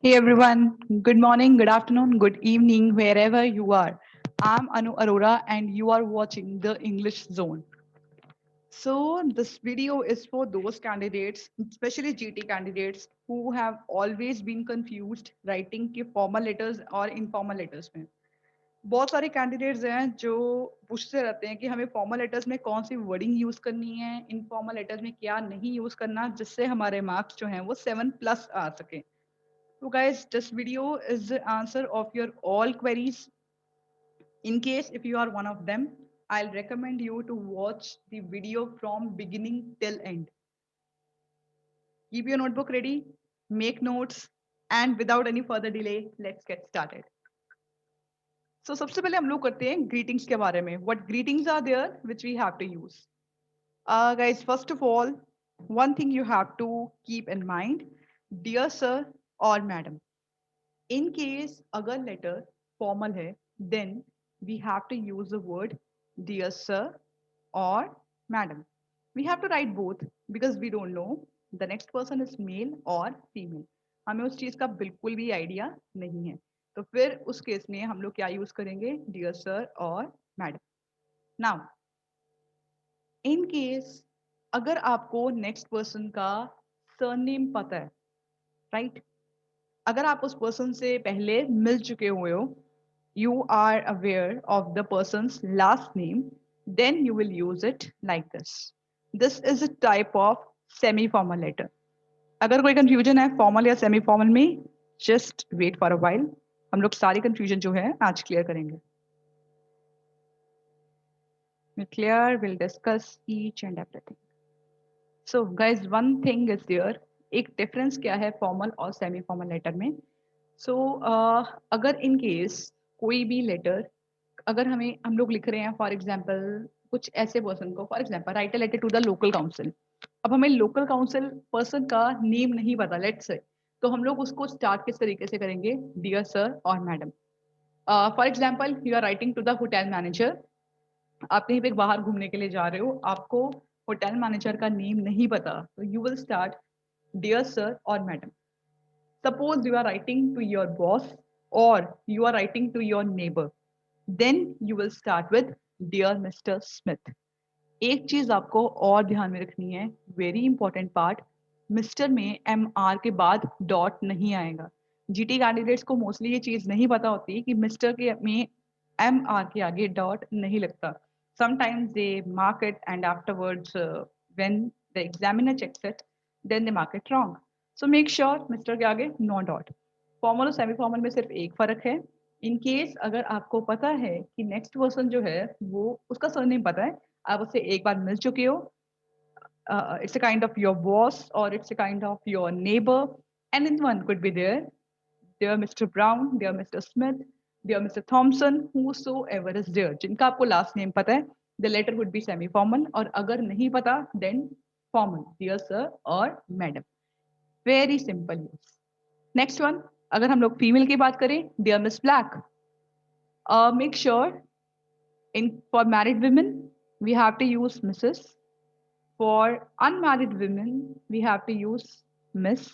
Hey everyone, good morning, good afternoon, good evening, wherever you are. I'm Anu Arora and you are watching the English Zone. So, this video is for those candidates, especially GT candidates, who have always been confused writing के formal letters और informal letters में. बहुत सारे candidates हैं जो पूछते रहते हैं कि हमें फॉर्मल लेटर्स में कौन सी वर्डिंग यूज करनी है, इनफॉर्मल लेटर्स में क्या नहीं यूज करना, जिससे हमारे मार्क्स जो हैं वो 7+ आ सके. So guys, this video is the answer of your all queries. In case if you are one of them, I'll recommend you to watch the video from beginning till end. Keep your notebook ready, make notes, and without any further delay, let's get started. So सबसे पहले हम लोग करते हैं greetings के बारे में. What greetings are there which we have to use? Guys, first of all, one thing you have to keep in mind, dear sir or madam. In case agar letter formal hai, then we have to use the word dear sir or madam. We have to write both because we don't know the next person is male or female. हमें उस चीज का बिल्कुल भी idea नहीं है, तो फिर उस केस में हम लोग क्या यूज करेंगे, डियर सर और मैडम. नाउ इन केस अगर आपको नेक्स्ट पर्सन का सरनेम पता है, राइट, अगर आप उस पर्सन से पहले मिल चुके हुए हो, you are aware of the person's last name, then you will use it like this. This is a type of semi-formal letter. अगर कोई confusion है formal या semi-formal में, just wait for a while. हम लोग सारी confusion जो है आज clear करेंगे. We'll clear, we'll discuss each and everything. So guys, one thing is there. एक difference क्या है formal और semi-formal letter में? So अगर in case कोई भी लेटर अगर हमें हम लोग लिख रहे हैं फॉर एग्जाम्पल कुछ ऐसे पर्सन को, for example write a letter to the local council. अब हमें लोकल काउंसिल पर्सन का नेम नहीं पता, लेट्स से, तो हम लोग उसको स्टार्ट किस तरीके से करेंगे, डियर सर और madam. For example you are writing to the hotel manager. आप कहीं पे बाहर घूमने के लिए जा रहे हो, आपको होटल मैनेजर का नेम नहीं पता, तो you will start dear sir और madam. Suppose you are writing to your boss or you are writing to your neighbor, then you will start with dear Mr. Smith. एक चीज आपको और ध्यान में रखनी है, वेरी इंपॉर्टेंट पार्ट, मिस्टर में एम आर के बाद डॉट नहीं आएगा. जीटी कैंडिडेट्स को मोस्टली ये चीज नहीं पता होती कि मिस्टर के में एम आर के आगे डॉट नहीं लगता. Sometimes they mark it and afterwards when the examiner checks it, then they mark it wrong. So make sure mister के आगे नो डॉट. फॉर्मल और सेमी फॉर्मल में सिर्फ एक फर्क है. इन केस अगर आपको पता है कि नेक्स्ट पर्सन जो है वो उसका सरनेम पता है, आप उससे एक बार मिल चुके हो, it's a kind of your boss or it's a kind of your neighbor, and anyone could be there, dear Mr. Brown, dear Mr. Smith, dear Mr. Thompson, whosoever is there, जिनका आपको last name पता है, the letter would be semi formal, और अगर नहीं पता then formal, dear sir और madam. Very simple use. Next one, अगर हम लोग फीमेल की बात करें, dear Miss Black. Make sure for married women we have to use Mrs. For unmarried women, we have to use Miss.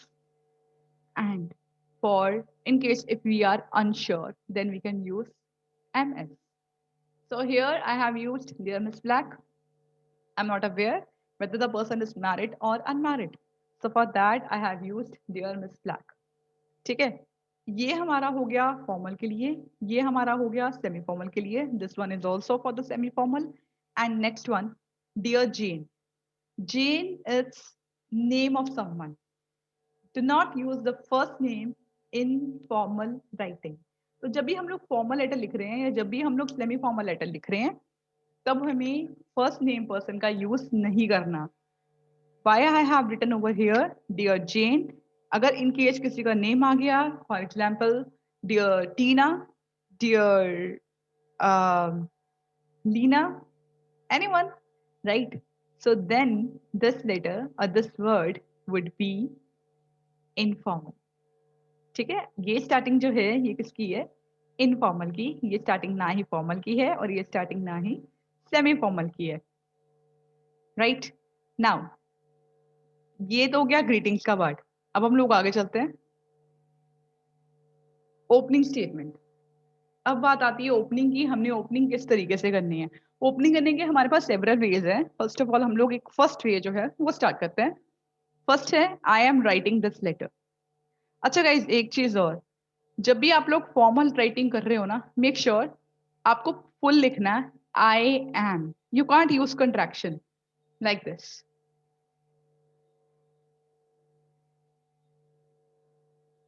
And for in case if we are unsure, then we can use MS. So here I have used dear Miss Black. I'm not aware whether the person is married or unmarried. So for that I have used dear Miss Black. ठीक है, ये हमारा हो गया formal के लिए, ये हमारा हो गया सेमी फॉर्मल के लिए. This one is also for the semi formal. And next one, dear Jane. Jane is name of someone. Do not use the first name in formal writing. तो जब भी हम लोग फॉर्मल लेटर लिख रहे हैं या जब भी हम लोग सेमी फॉर्मल लेटर लिख रहे हैं, तब हमें फर्स्ट नेम पर्सन का यूज नहीं करना. Why I have written over here dear Jane. अगर इन केस किसी का नेम आ गया, for example dear Tina, dear Leena, anyone, right? So then this letter or this word would be informal. ठीक है, ये स्टार्टिंग जो है ये किसकी है, इनफॉर्मल की. ये स्टार्टिंग ना ही फॉर्मल की है और ये स्टार्टिंग ना ही सेमी फॉर्मल की है. राइट नाउ ये तो हो गया ग्रीटिंग्स का वर्ड. अब हम लोग आगे चलते हैं. Opening statement. अब बात आती है ओपनिंग की, हमने ओपनिंग किस तरीके से करनी है। ओपनिंग करने के हमारे पास सेवरल वेज है। फर्स्ट ऑफ ऑल हम लोग एक फर्स्ट वे जो है वो स्टार्ट करते हैं। फर्स्ट है I am writing this letter. अच्छा गाइज, एक चीज और, जब भी आप लोग फॉर्मल राइटिंग कर रहे हो ना, मेक श्योर आपको फुल लिखना है I am. You can't use contraction like this.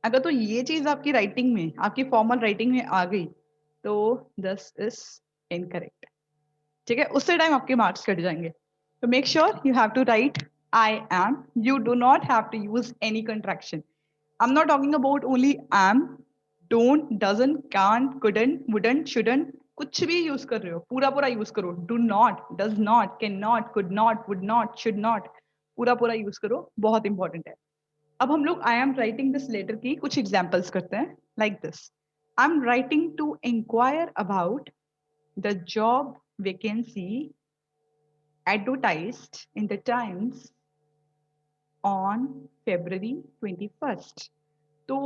अगर तो ये चीज आपकी राइटिंग में, आपकी फॉर्मल राइटिंग में आ गई तो दिस इज इनकरेक्ट। ठीक है, उससे टाइम आपके मार्क्स कट जाएंगे। तो make sure you have to write I am. You do not have to use any contraction. I am not talking about only am. Don't, doesn't, can't, couldn't, wouldn't, shouldn't, कुछ भी use कर रहे हो पूरा पूरा use करो। Do not, does not, can not, could not, would not, should not, पूरा पूरा यूज करो, बहुत इंपॉर्टेंट है। अब हम लोग I am writing this letter की कुछ एग्जाम्पल्स करते हैं like this. I am writing to inquire about the job vacancy advertised in the Times on February 21st. तो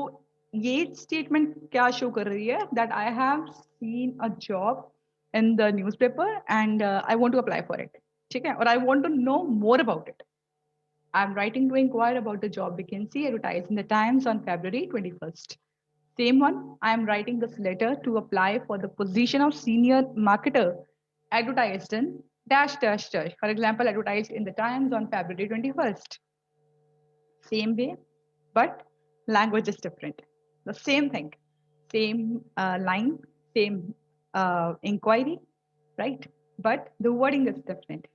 ये स्टेटमेंट क्या शो कर रही है, that I have seen a job in the newspaper and I want to apply for it. ठीक है, और I want to know more about it. I am writing to inquire about the job vacancy advertised in the Times on February 21st. Same one, I am writing this letter to apply for the position of senior marketer advertised in dash dash dash. For example, advertised in the Times on February 21st. Same way, but language is different. The same thing, same line, same inquiry, right? But the wording is different.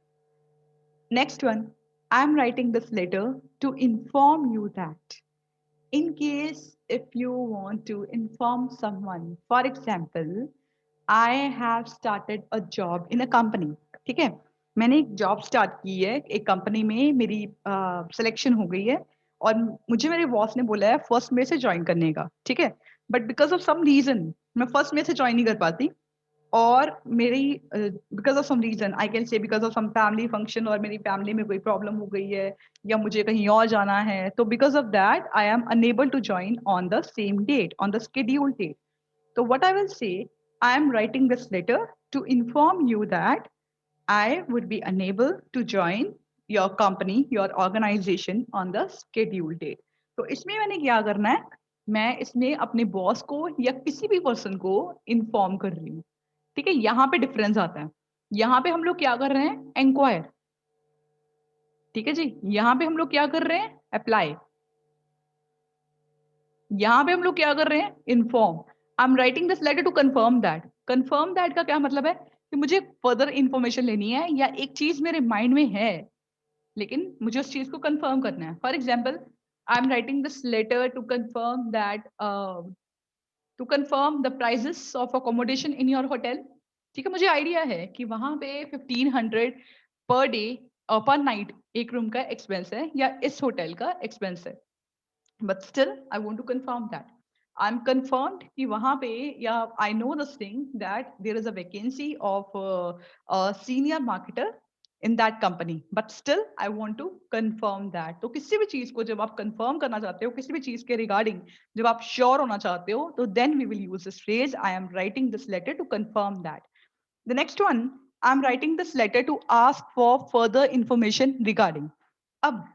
Next one, I'm writing this letter to inform you that in case if you want to inform someone, for example, I have started a job in a company. ठीक है, मैंने एक job start की है एक company में, मेरी selection हो गई है और मुझे मेरे बॉस ने बोला है फर्स्ट में से ज्वाइन करने का। ठीक है, but because of some reason मैं फर्स्ट में से ज्वाइन नहीं कर पाती। और मेरी because of some reason, I can say because of some family function, और मेरी फैमिली में कोई प्रॉब्लम हो गई है या मुझे कहीं और जाना है, तो because of that I am unable to join on the same date, on the scheduled date. So what I will say, I am writing this letter to inform you that I would be unable to join your company, your organization on the scheduled date. तो इसमें मैंने क्या करना है, मैं इसमें अपने boss को या किसी भी पर्सन को इन्फॉर्म कर रही हूँ। ठीक है, यहाँ पे डिफरेंस आता है। यहाँ पे हम लोग क्या कर रहे हैं, इंक्वायर। ठीक है जी, यहाँ पे हम लोग क्या कर रहे हैं, अप्लाई। यहाँ पे हम लोग क्या कर रहे हैं, inform. I am writing this letter to confirm that. Confirm that का क्या मतलब है कि मुझे फर्दर इंफॉर्मेशन लेनी है या एक चीज मेरे माइंड में है लेकिन मुझे उस चीज को कंफर्म करना है। For example, I am writing this letter to confirm that, to confirm the prices of accommodation in your hotel. ठीक है, मुझे आइडिया है कि वहां पे 1500 पर डे पर नाइट एक रूम का एक्सपेंस है या इस होटल का एक्सपेंस है। But still I want to confirm that I'm confirmed कि वहाँ पे, या I know this thing that there is a vacancy of a senior marketer in that company, but still I want to confirm that। तो किसी भी चीज को जब आप confirm करना चाहते हो, किसी भी चीज के regarding जब आप sure होना चाहते हो, तो then we will use this phrase I am writing this letter to confirm that। The next one, I'm writing this letter to ask for further information regarding। अब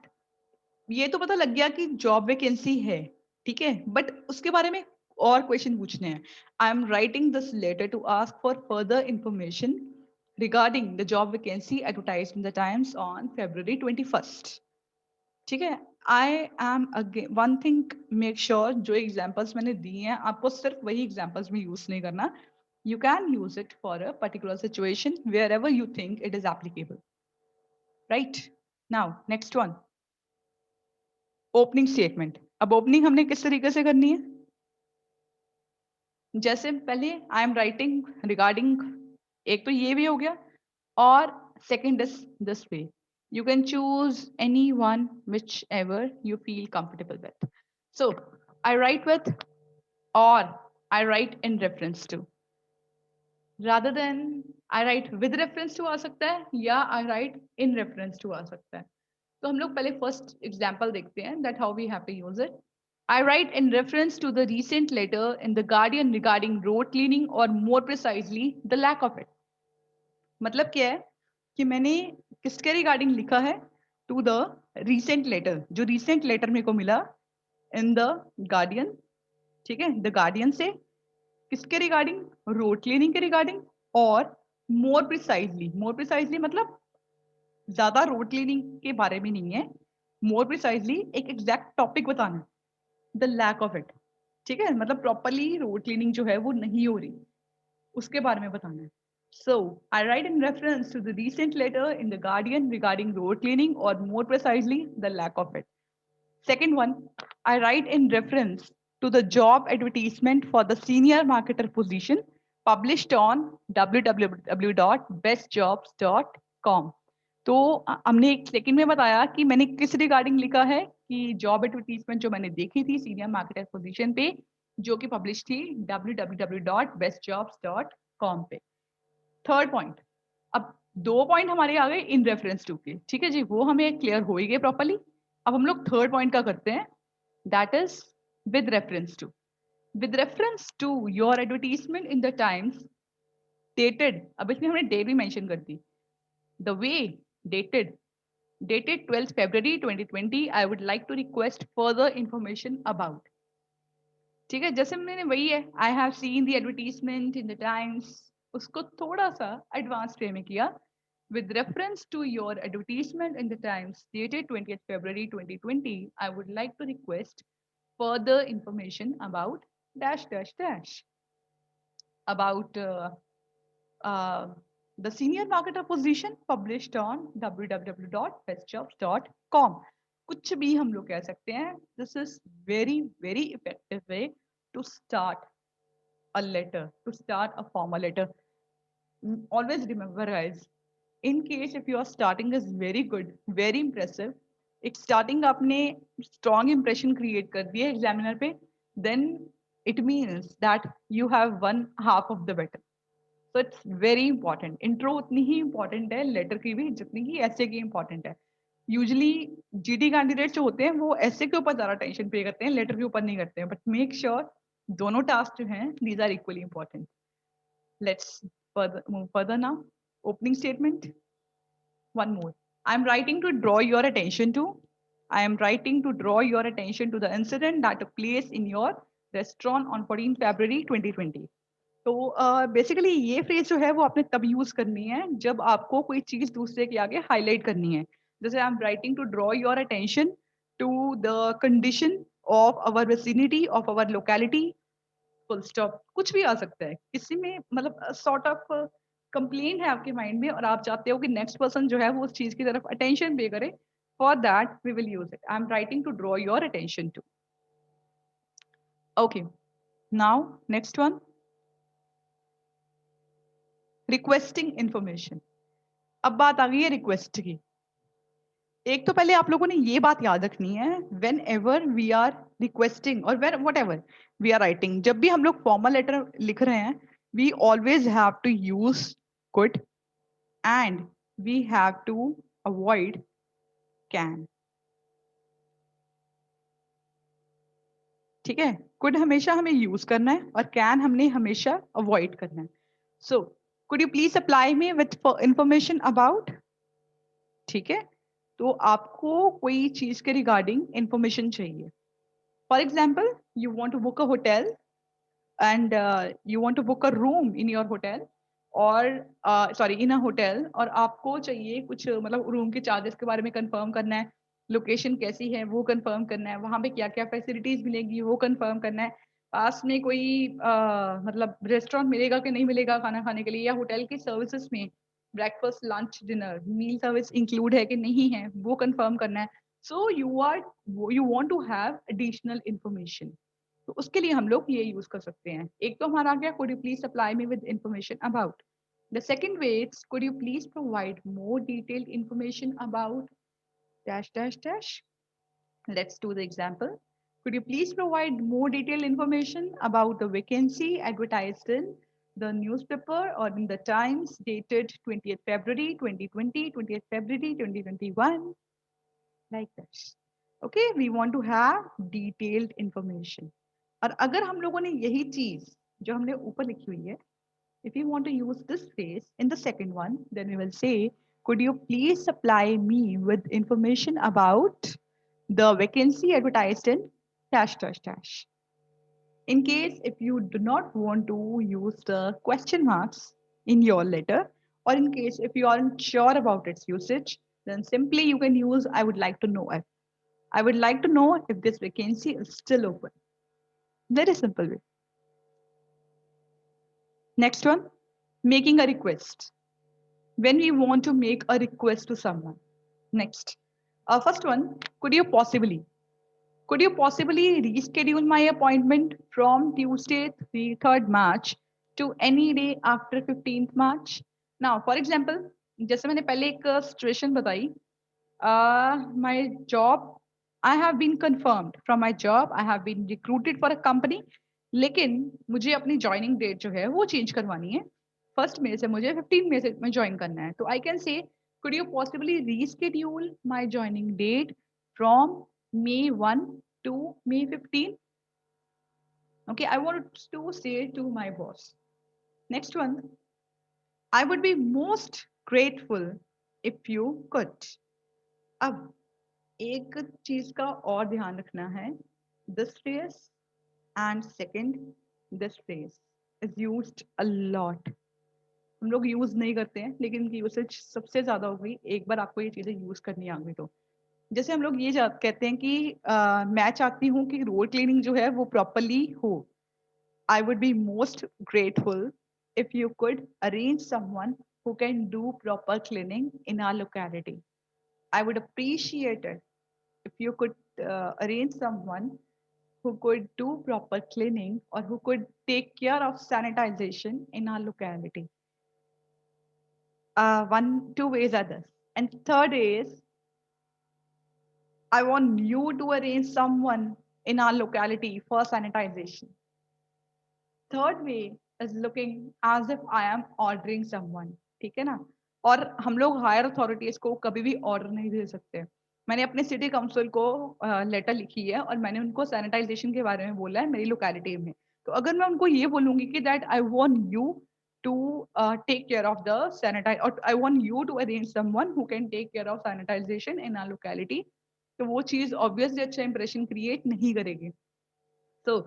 ये तो पता लग गया कि जॉब वैकेंसी है, ठीक है, बट उसके बारे में और क्वेश्चन पूछने हैं। I am writing this letter to ask for further information regarding the job vacancy advertised in the Times on February 21st। ठीक है, I am again one thing, make sure जो एग्जाम्पल्स मैंने दिए हैं आपको सिर्फ वही एग्जाम्पल्स में यूज नहीं करना। You can use it for a particular situation wherever you think it is applicable, right. Now next one, opening statement. अब ओपनिंग हमने किस तरीके से करनी है, जैसे पहले आई एम राइटिंग रिगार्डिंग, एक तो ये भी हो गया, और second is this way. You can choose any one whichever you feel comfortable with. So I write with, और I write in reference to, rather than I write with reference to आ सकता है या I write in reference to आ सकता है। तो हम लोग पहले फर्स्ट एग्जाम्पल देखते हैं that how we have to use it. I write in reference to the recent letter in the Guardian regarding road cleaning or more precisely the lack of it. मतलब क्या है कि मैंने किसके रिगार्डिंग लिखा है? टू द रीसेंट लेटर, जो recent letter मेरे को मिला इन द गार्डियन, ठीक है, द गार्डियन से किसके रिगार्डिंग? रोड क्लीनिंग के रिगार्डिंग, और मोर प्रिसाइजली मतलब ज्यादा रोड क्लीनिंग के बारे में नहीं है, मोर प्रिसाइजली एक एग्जैक्ट टॉपिक बताना है, द लैक ऑफ इट, ठीक है, मतलब प्रॉपरली रोड क्लीनिंग जो है वो नहीं हो रही, उसके बारे में बताना है. So, I write in reference to the recent letter in the Guardian regarding road cleaning or more precisely the lack of it. Second one, I write in reference to the job advertisement for the senior marketer position published on www.bestjobs.com. तो हमने एक second में बताया कि मैंने किस regarding लिखा है कि जॉब एडवर्टीजमेंट जो मैंने देखी थी सीनियर मार्केटर पोजीशन पे जो कि पब्लिश थी www.bestjobs.com पे. थर्ड पॉइंट, अब 2 पॉइंट हमारे आ गए इन रेफरेंस टू के, ठीक है जी, वो हमें क्लियर हो ही गए प्रॉपर्ली. अब हम लोग थर्ड पॉइंट का करते हैं, that is with reference to. With reference to your advertisement in the times dated, अब इसमें हमने डे भी मेंशन कर दी, the way dated 12th February 2020, I would like to request further information about. ठीक है, जैसे मैंने वही है, आई have seen the advertisement in the times, उसको थोड़ा सा एडवांस वे में किया. With reference to your advertisement in the Times dated 20th February 2020, I would like to request further information about dash dash dash about uh, the senior marketer position published on www.bestjobs.com. कुछ भी हम लोग कह सकते हैं. This is very very effective way to start a letter, to start a formal letter. Always remember, guys, in case if your starting is very good, very impressive, एक starting आपने strong impression create कर दिया examiner पे, then it means that you have won half of the battle. So it's very important. Intro उतनी ही important है letter की भी जितनी की essay की important है. Usually GD candidates जो होते हैं वो essay के ऊपर ज़्यादा tension pay करते हैं, letter के ऊपर नहीं करते हैं. But make sure दोनों task जो हैं these are equally important. Let's move further now. Opening statement. One more. I'm writing to draw your attention to. I am writing to draw your attention to the incident that took place in your restaurant on 14 February 2020. तो basically ये phrase जो है वो आपने तब use करनी है जब आपको कोई चीज दूसरे के आगे हाईलाइट करनी है. जैसे I am writing to draw your attention to the condition of our vicinity of our locality, full stop, कुछ भी आ सकता है किसी में, मतलब सॉर्ट ऑफ कंप्लेन है आपके माइंड में और आप चाहते हो कि नेक्स्ट पर्सन जो है वो उस चीज की तरफ अटेंशन पे करे. For that we will use it. I am writing to draw your attention to. Okay, now next one, requesting information. अब बात आ गई है रिक्वेस्ट की. एक तो पहले आप लोगों ने ये बात याद रखनी है, whenever we are requesting और when whatever we are writing, जब भी हम लोग फॉर्मल लेटर लिख रहे हैं, we always have to use could and we have to avoid can. ठीक है, कुड हमेशा हमें यूज करना है और कैन हमने हमेशा अवॉइड करना है. So could you please apply me with information about. ठीक है, तो आपको कोई चीज के रिगार्डिंग इंफॉर्मेशन चाहिए. For example, you want to book a hotel and you want to book a room in your hotel और सॉरी इन अ होटल, और आपको चाहिए कुछ मतलब रूम के चार्जेस के बारे में कंफर्म करना है, लोकेशन कैसी है वो कंफर्म करना है, वहां पे क्या क्या फैसिलिटीज मिलेगी वो कंफर्म करना है, पास में कोई मतलब रेस्टोरेंट मिलेगा कि नहीं मिलेगा खाना खाने के लिए, या होटल की सर्विसेज में breakfast lunch dinner meal service include है कि नहीं है वो कंफर्म करना है. So you want to have additional information, तो उसके लिए हम लोग ये यूज कर सकते हैं. एक तो हमारा आ गया could you please supply me with information about. The second way is could you please provide more detailed information about dash dash dash. Let's do the example. Could you please provide more detailed information about the vacancy advertised in the newspaper or in the Times dated 20th February 2020, 20th February 2021, like this. Okay, we want to have detailed information. और अगर हम लोगों ने यही चीज जो हमने ऊपर लिखी हुई है, if you want to use this phrase in the second one, then we will say, could you please supply me with information about the vacancy advertised in dash dash dash. In case if you do not want to use the question marks in your letter, or in case if you aren't sure about its usage, then simply you can use I would like to know if. I would like to know if this vacancy is still open. Very simple way. Next one, making a request. When we want to make a request to someone. Next, first one, could you possibly reschedule my appointment from Tuesday 3rd March to any day after 15th March? Now, for example, जैसे मैंने पहले एक situation बताई, my job, I have been confirmed from my job, I have been recruited for a company, लेकिन मुझे अपनी joining date जो है वो चेंज करवानी है। 1 मई से मुझे 15 मई से मैं ज्वाइन करना है, तो आई कैन से could you possibly reschedule my joining date from May 1 to May 15? Okay, I want to say to my boss. Next one, I would be most grateful if you could. अब एक चीज का और ध्यान रखना है, this phrase and second, this phrase is used a lot. हम लोग यूज नहीं करते हैं, लेकिन इनकी यूसेज सबसे ज्यादा हो गई एक बार आपको ये चीजें यूज करनी आ गई तो। जैसे हम लोग ये कहते हैं कि मैं चाहती हूँ कि रोड क्लीनिंग जो है वो प्रॉपरली हो। I would be most grateful if you could arrange someone who can do proper cleaning in our locality. I would appreciate it if you could arrange someone who could do proper cleaning or who could take care of sanitization in our locality. Two ways are this. And third is, I want you to arrange someone in our locality for sanitization. Third way is looking as if I am ordering someone. ठीक है ना? और हम लोग higher authorities को कभी भी order नहीं दे सकते। मैंने अपने सिटी काउंसिल को लेटर लिखी है और मैंने उनको सैनिटाइजेशन के बारे में बोला है मेरी लोकेलिटी में। तो अगर मैं उनको ये बोलूंगी कि that I want you to take care of the sanitize और I want you to arrange someone who can take care of sanitization in our locality, तो वो चीज ऑब्वियसली अच्छा इंप्रेशन क्रिएट नहीं करेगी। So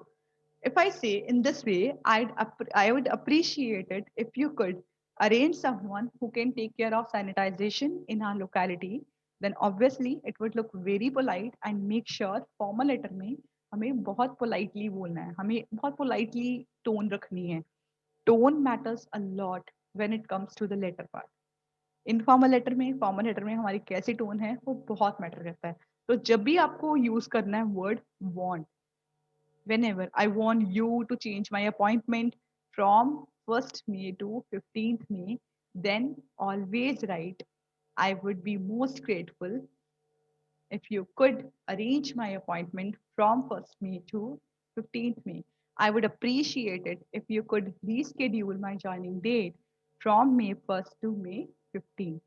if I say in this way, I would appreciate it if you could arrange someone who can take care of sanitization in our locality. Then obviously it would look very polite and make sure formal letter में हमें बहुत politely बोलना है, हमें बहुत politely tone रखनी है. Tone matters a lot when it comes to the letter part. Informal letter में फॉर्मल लेटर में हमारी कैसी टोन है वो बहुत मैटर करता है। तो जब भी आपको यूज करना है word want, whenever I want you to change my appointment from 1st May to 15th May, then always write, I would be most grateful if you could arrange my appointment from 1st May to 15th May. I would appreciate it if you could reschedule my joining date from May 1st to May 15th.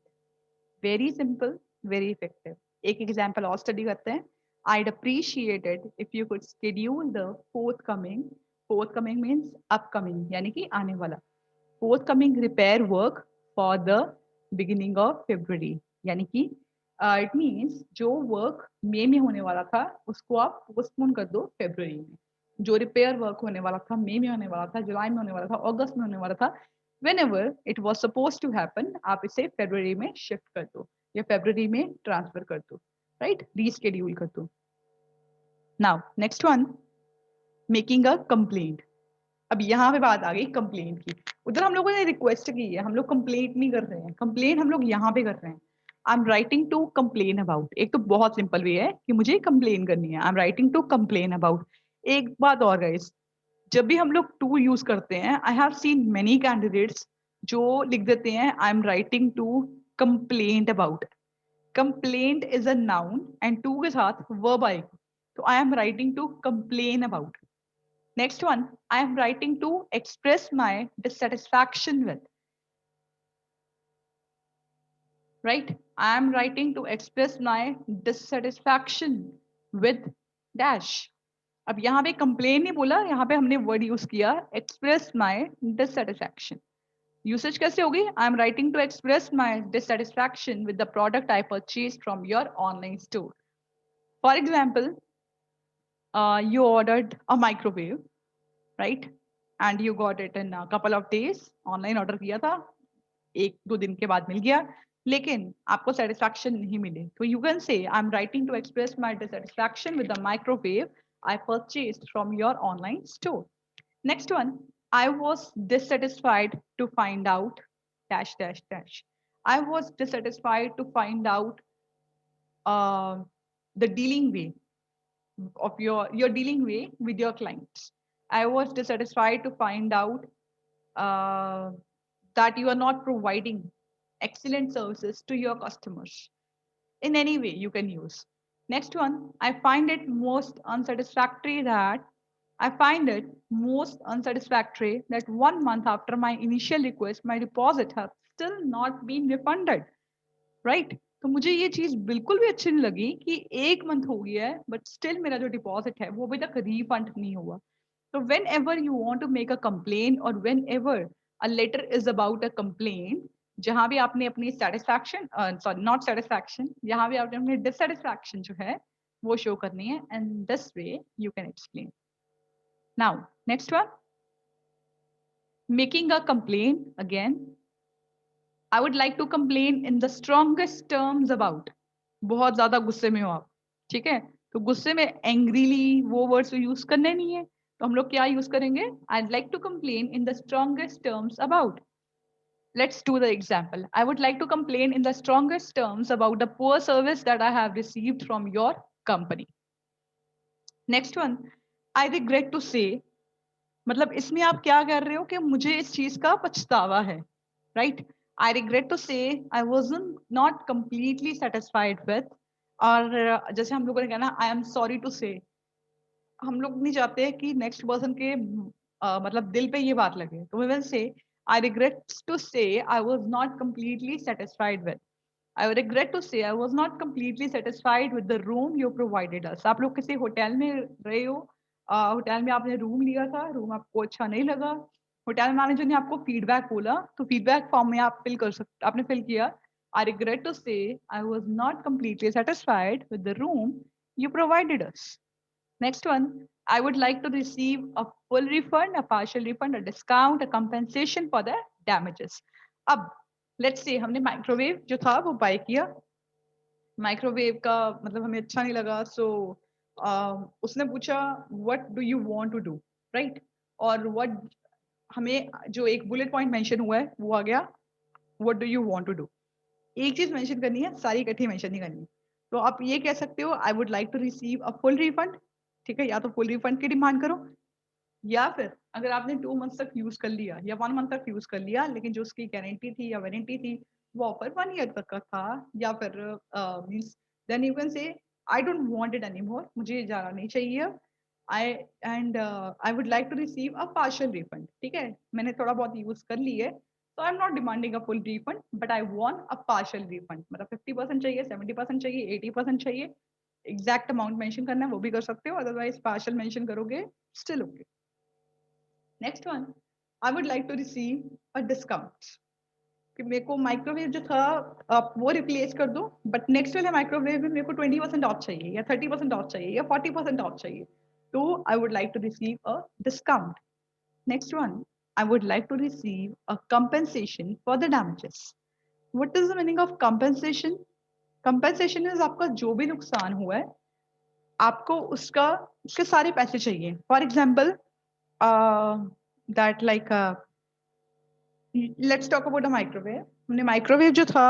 Very simple, very effective. एक example और study करते हैं. I'd appreciate it if you could schedule the forthcoming means upcoming, यानी कि आने वाला, forthcoming repair work for the beginning of February, यानी कि it means जो work मई में होने वाला था उसको आप postpone कर दो February में, जो repair work होने वाला था मई में होने वाला था, जुलाई में होने वाला था, अगस्त में होने वाला था, whenever it was supposed to happen, आप इसे February में shift कर दो या February में transfer कर दो, right? Reschedule कर दो. Now next one, making a complaint. अब यहाँ पे बात आ गई कंप्लेंट की। उधर हम लोगों ने रिक्वेस्ट की है, हम लोग कंप्लेंट नहीं कर रहे हैं, कंप्लेंट हम लोग यहाँ पे कर रहे हैं। I am writing to complain about. एक तो बहुत सिंपल वे है कि मुझे कंप्लेन करनी है, I am writing to complain about. एक बात और गाइस, जब भी हम लोग टू यूज करते हैं, I have seen many candidates जो लिख देते हैं I am writing to complaint about. Complaint is a noun and to के साथ वर्ब आएगा, तो I am writing to complain about. Next one, I am writing to express my dissatisfaction with. Right? I am writing to express my dissatisfaction. with dash. अब यहाँ पे complain नहीं बोला, यहाँ पे हमने वर्ड यूज किया एक्सप्रेस माई डिससेटिस्फैक्शन. यूसेज कैसे होगी? I am writing to express my dissatisfaction with the product I purchase from your online store. For example, you ordered a microwave, right? And you got it in a couple of days. Online order किया था, एक दो दिन के बाद मिल गया, लेकिन आपको satisfaction नहीं मिली. तो you can say, I'm writing to express my dissatisfaction with the microwave I purchased from your online store. Next one, I was dissatisfied to find out dash dash dash. I was dissatisfied to find out uh, the dealing way of your dealing way with your clients. I was dissatisfied to find out uh, that you are not providing excellent services to your customers in any way you can use. Next one, I find it most unsatisfactory that 1 month after my initial request, my deposit has still not been refunded. Right. तो मुझे ये चीज बिल्कुल भी अच्छी नहीं लगी कि 1 मंथ हो गया है बट स्टिल मेरा जो डिपॉजिट है वो अभी तक रिफंड नहीं हुआ. तो whenever you want to make a complaint और whenever a letter is about a complaint, जहां भी आपने अपनी सेटिस्फैक्शन, सॉरी नॉट सेटिस्फैक्शन, जहां भी आपने अपनी डिससेटिस्फैक्शन जो है वो शो करनी है, and this way you can explain. Now next one, making a complain again. I would like to complain in the strongest terms about. बहुत ज्यादा गुस्से में हो आप, ठीक है? तो गुस्से में एंग्रीली वो वर्ड्स यूज करने नहीं है, तो हम लोग क्या यूज करेंगे? I'd like to complain in the strongest terms about. Let's do the example. I would like to complain in the strongest terms about the poor service that I have received from your company. Next one, I regret to say. मतलब इसमें आप क्या कर रहे हो कि मुझे इस चीज का पछतावा है, राइट? आई रिग्रेट टू से आई was not completely satisfied with. और जैसे हम लोगों ने कहा ना, आई एम सॉरी टू से, हम लोग नहीं चाहते कि नेक्स्ट पर्सन के मतलब दिल पे ये बात लगे, तो we will say I regret to से आई was not completely satisfied with. I regret to say I was not completely satisfied with the room you provided us. आप लोग किसी होटल में रहे हो, होटल में आपने रूम लिया था, रूम आपको अच्छा नहीं लगा, होटल मैनेजर ने आपको फीडबैक बोला, तो फीडबैक फॉर्म में आप फिल कर सकते, आपने फिल किया, I regret to say I was not completely satisfied with the room you provided us. Next one, I would like to receive a full refund, a partial refund, a discount, a compensation for the damages. अब let's say हमने microwave जो था वो bye किया, microwave का मतलब हमें अच्छा नहीं लगा, सो उसने पूछा what do you want to do, right? और व्हाट, हमें जो एक बुलेट पॉइंट मेंशन हुआ है वो आ गया, what do you want to do. एक चीज मेंशन करनी है, सारी इकट्ठी मेंशन नहीं करनी. तो आप ये कह सकते हो I would like to receive a full refund, ठीक है? या तो फुल रिफंड की डिमांड करो, या फिर अगर आपने 2 मंथ तक यूज कर लिया या 1 मंथ तक यूज कर लिया, लेकिन जो उसकी गारंटी थी या वारंटी थी वो ऑफर 1 ईयर तक का था, या फिर means, then you can say I don't want it any more, मुझे जाना नहीं चाहिए, I I would like to receive a partial refund. ठीक है, मैंने थोड़ा बहुत यूज कर ली है, so I'm not demanding a full refund, but I want a partial refund. मतलब 50% चाहिए, 70% चाहिए, 80% चाहिए, एग्जैक्ट अमाउंट मेंशन करना है वो भी कर सकते हो, अदरवाइज पार्शियल मेंशन करोगे still okay. Next one, I would like to receive a discount, कि मेरे को माइक्रोवेव जो था आप वो रिप्लेस कर दो, बट नेक्स्ट वाले माइक्रोवेव में मेरे को 20% ऑफ चाहिए, या 30% ऑफ चाहिए, या 40% ऑफ चाहिए, तो I would like to receive a discount. Next one, I would like to receive a compensation for the damages. What is the meaning of compensation? Compensation is आपका जो भी नुकसान हुआ है, आपको उसके सारे पैसे चाहिए. For example, that like let's talk about a microwave. हमने microwave जो था,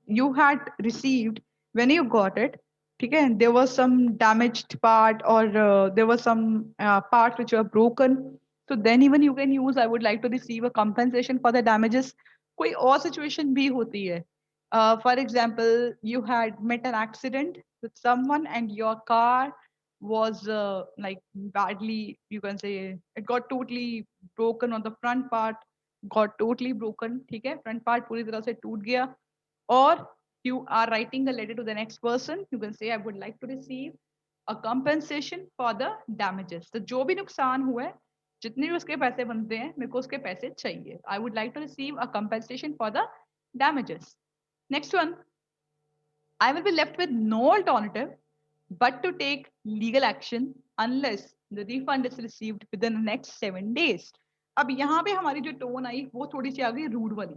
you had received when you got it. ठीक है, there was some damaged part, or there was some parts which were broken. So then even you can use I would like to receive a compensation for the damages. कोई और situation भी होती है. For example, you had met an accident with someone and your car was like badly, you can say it got totally broken on the front part, got totally broken. ठीक है, front part पूरी तरह से टूट गया. Or you are writing a letter to the next person, you can say I would like to receive a compensation for the damages. तो जो भी नुकसान हुआ है, जितने भी उसके पैसे बनते हैं, मेरे को उसके पैसे चाहिए। I would like to receive a compensation for the damages. Next one, I will be left with no alternative but to take legal action unless the refund is received within the next 7 days. अब यहाँ पे हमारी जो tone आई वो थोड़ी सी आ गई rude वाली,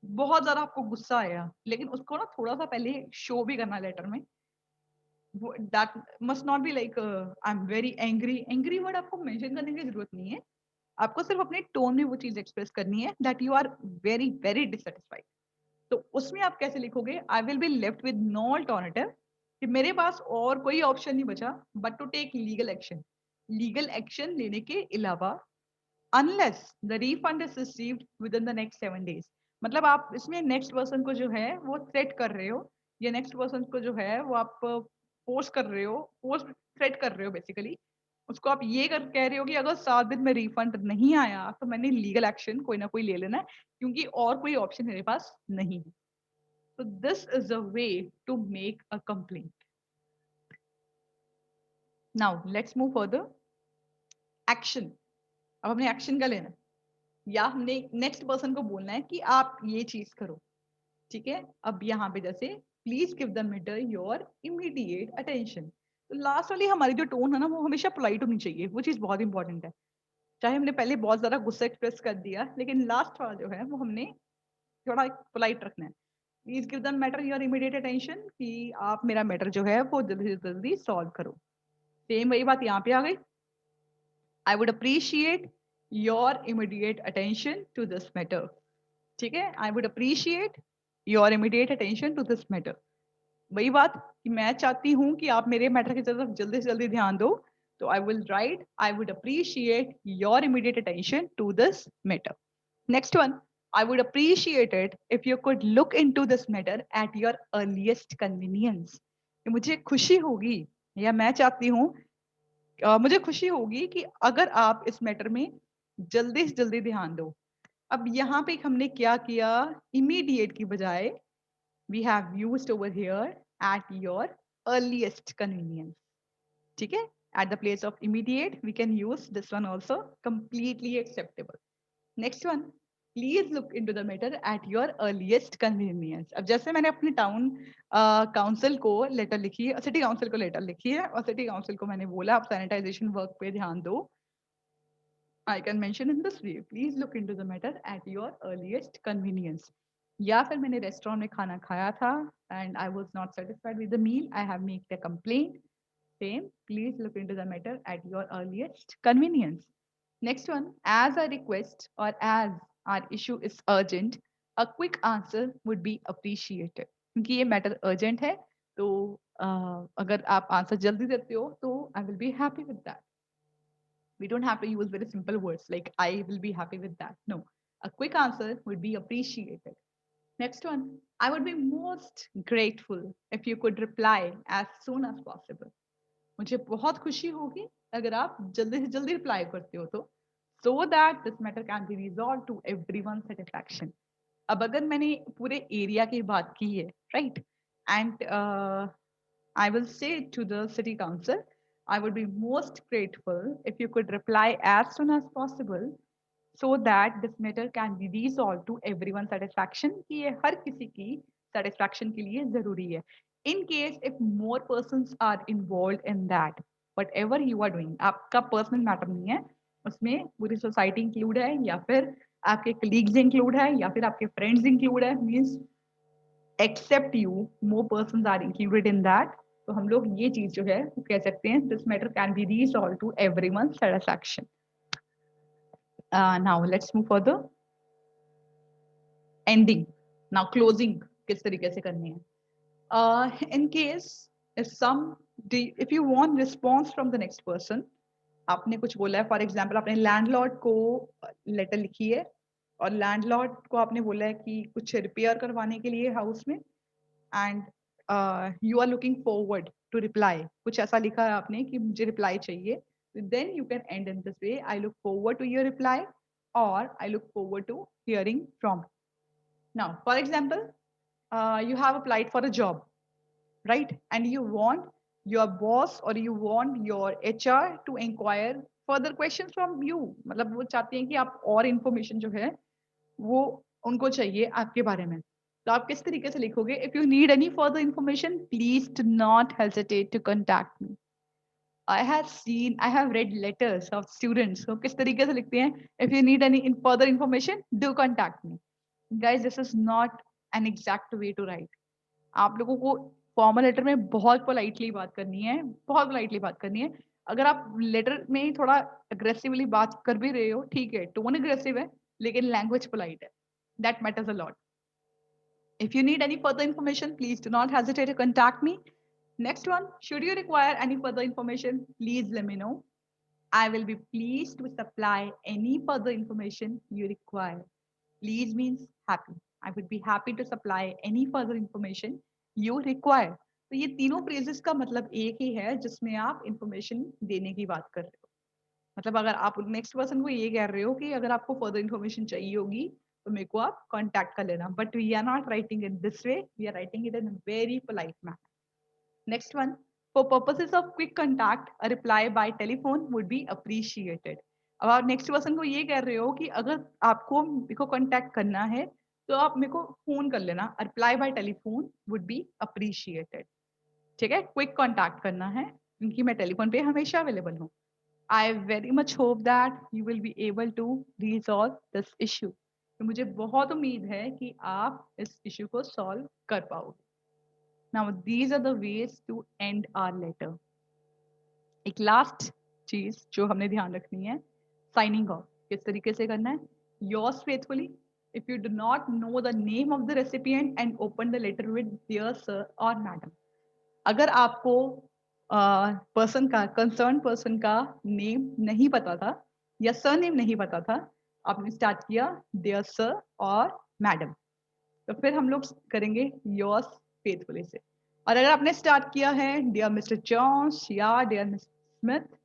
बहुत ज्यादा आपको गुस्सा आया, लेकिन उसको ना थोड़ा सा पहले शो भी करना लेटर में। That must not be like I am very angry. Angry word आपको मेंशन करने की जरूरत नहीं है, आपको सिर्फ अपने टोन में वो चीज एक्सप्रेस करनी है that you are very very dissatisfied. तो उसमें आप कैसे लिखोगे, I will be left with no alternative, कि मेरे पास और कोई ऑप्शन नहीं बचा but to take legal action, legal action लेने के अलावा, unless the refund is received within the next 7 days। मतलब आप इसमें नेक्स्ट पर्सन को जो है वो थ्रेट कर रहे हो, या नेक्स्ट पर्सन को जो है वो आप फोर्स कर रहे हो, फोर्स थ्रेट कर रहे हो बेसिकली। उसको आप ये कर कह रहे हो कि अगर 7 दिन में रिफंड नहीं आया तो मैंने लीगल एक्शन कोई ना कोई ले लेना है, क्योंकि और कोई ऑप्शन मेरे पास नहीं है। So this is a way to make a complaint. Now let's move further. Action. अब हमने एक्शन का लेना है, या हमने नेक्स्ट पर्सन को बोलना है कि आप ये चीज करो। ठीक है, अब यहाँ पे जैसे please give the matter your immediate attention. तो लास्ट वाली हमारी जो टोन है ना वो हमेशा पोलाइट होनी चाहिए, वो चीज बहुत इंपॉर्टेंट है। चाहे हमने पहले बहुत ज्यादा गुस्सा एक्सप्रेस कर दिया, लेकिन लास्ट वाला जो है वो हमने थोड़ा पोलाइट रखना है। Please give the matter your immediate attention, कि आप मेरा मैटर जो है वो जल्दी से जल्दी सॉल्व करो। सेम वही बात यहाँ पे आ गई। I would appreciate your immediate attention to this matter. ठीक है, I would appreciate your immediate attention to this matter. वही बात कि मैं चाहती हूँ कि आप मेरे मैटर की तरफ जल्दी से जल्दी ध्यान दो। तो I will write I would appreciate your immediate attention to this matter. Next one, I would appreciate it if you could look into this matter at your earliest convenience. कि मुझे खुशी होगी, या मैं चाहती हूँ, मुझे खुशी होगी कि अगर आप इस मैटर में जल्दी से जल्दी ध्यान दो। अब यहाँ पे हमने क्या किया, इमीडिएट की बजाय we have used over here at your earliest convenience. ठीक है, at the place of immediate we can use this one also, completely acceptable. Next one, please look into the matter at your earliest convenience. अब जैसे मैंने अपने town council को letter लिखी है, city council को लेटर लिखी है, और सिटी काउंसिल को मैंने बोला आप सैनिटाइजेशन वर्क पे ध्यान दो। I can mention in this way, please look into the matter at your earliest convenience. या फिर मैंने रेस्टोरेंट में खाना खाया था and I was not satisfied with the meal, I have made a complaint. Same, please look into the matter at your earliest convenience. Next one, as a request or as our issue is urgent, a quick answer would be appreciated. क्योंकि ये matter urgent है, तो अगर आप answer जल्दी देते हो, तो I will be happy with that. We don't have to use very simple words like I will be happy with that. No, a quick answer would be appreciated. Next one, I would be most grateful if you could reply as soon as possible. मुझे बहुत खुशी होगी अगर आप जल्दी से जल्दी reply करते हो, तो so that this matter can be resolve to everyone satisfaction. अब अगर मैंने पूरे एरिया की बात की है, right, and I will say to the city council, I would be most grateful if you could reply as soon as possible so that this matter can be resolved to everyone's satisfaction, कि ये हर किसी की satisfaction के लिए जरूरी है। In case if more persons are involved in that, whatever you are doing, आपका personal matter नहीं है, उसमें पूरी सोसाइटी इंक्लूड है, या फिर आपके कलीग्स इंक्लूड है, या फिर आपके फ्रेंड्स इंक्लूड है, means except you more persons are included in that. तो हम लोग ये चीज जो है वो कह सकते हैं, this matter can be resolve to everyone satisfaction. Now let's move further. Ending. Now closing किस तरीके से करनी है? In case if you want response from the next person, आपने कुछ बोला है, फॉर एग्जाम्पल आपने लैंडलॉर्ड को लेटर लिखी है, और लैंडलॉर्ड को आपने बोला है कि कुछ रिपेयर करवाने के लिए हाउस में, and you are looking forward to reply, कुछ ऐसा लिखा है आपने कि मुझे रिप्लाई चाहिए, then you can end in this way, I look forward to your reply, or I look forward to hearing from you. Now, for example, you have applied for a job, right? And you want your boss or you want your HR to inquire further questions from you. मतलब वो चाहते हैं कि आप और information जो है वो उनको चाहिए आपके बारे में. तो आप किस तरीके से लिखोगे? If you need any further information, please do not hesitate to contact me. I have read letters of students who किस तरीके से लिखते हैं? If you need any further information, do contact me. Guys, this is not an exact way to write. आप लोगों को formal letter में बहुत पोलाइटली बात करनी है, बहुत पोलाइटली बात करनी है. अगर आप लेटर में थोड़ा अग्रेसिवली बात कर भी रहे हो, ठीक है, टोन अग्रेसिव है, लेकिन लैंग्वेज पोलाइट है. That matters a lot. If you need any further information, please do not hesitate to contact me. Next one, should you require any further information, please let me know. I will be pleased to supply any further information you require. Please means happy. I would be happy to supply any further information you require. तो ये तीनों phrases का मतलब एक ही है जिसमें आप information देने की बात कर रहे हो. मतलब अगर आप नेक्स्ट पर्सन को ये कह रहे हो कि अगर आपको फर्दर इन्फॉर्मेशन चाहिए होगी तो मेरे को आप कांटेक्ट कर लेना. But we are not writing it this way, we are writing it in very polite manner. Next one, for purposes of quick contact a reply by telephone would be appreciated. अब आप next person को ये कह रहे हो कि अगर आपको मेरे को कांटेक्ट करना है तो आप मेरे को फोन कर लेना. Reply by telephone would be appreciated. ठीक है, क्विक कांटेक्ट करना है क्योंकि मैं टेलीफोन पे हमेशा अवेलेबल हूँ. I very much hope that you will be able to resolve this issue. तो मुझे बहुत उम्मीद है कि आप इस issue को solve कर पाओगे. Now these are the ways to end our letter. एक last चीज जो हमने ध्यान रखनी है, signing off. किस तरीके से करना है? Yours faithfully. If you do not know the name of the recipient and open the letter with dear sir or madam. अगर आपको पर्सन का कंसर्न पर्सन का नेम नहीं पता था या सर नेम नहीं पता था, आपने स्टार्ट किया डियर सर और मैडम, तो फिर हम लोग करेंगे योर्स फेथफुली से. और अगर आपने स्टार्ट किया है डियर मिस्टर जॉन्स या डियर मिस्टर स्मिथ,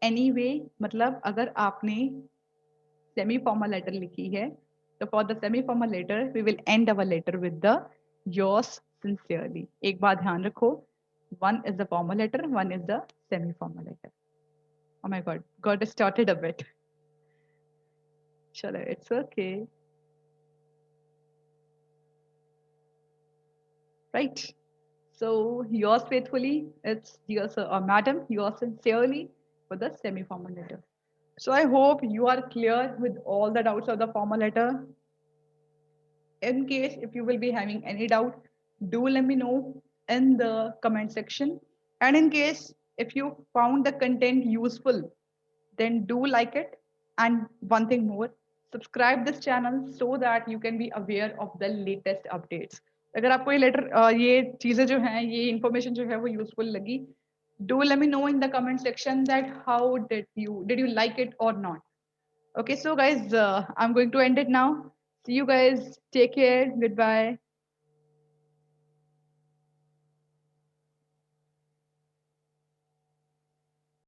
एनीवे, मतलब अगर आपने सेमी फॉर्मल लेटर लिखी है तो for the semi formal letter we will end our letter with the yours sincerely. एक बात ध्यान रखो, one is the formal letter, one is the semi-formal letter. Oh my God, got started a bit. Shall I? It's okay. Right. So yours faithfully, it's dear sir or madam, yours sincerely for the semi-formal letter. So I hope you are clear with all the doubts of the formal letter. In case if you will be having any doubt, do let me know in the comment section. And in case if you found the content useful, then do like it. And one thing more, subscribe this channel so that you can be aware of the latest updates. अगर आपको ये letter ये चीजें जो हैं, ये information जो है वो यूजफुल लगी, do let me know in the comment section that how did you like it or not. Okay, so guys, I'm going to end it now. See you guys. Take care. Goodbye.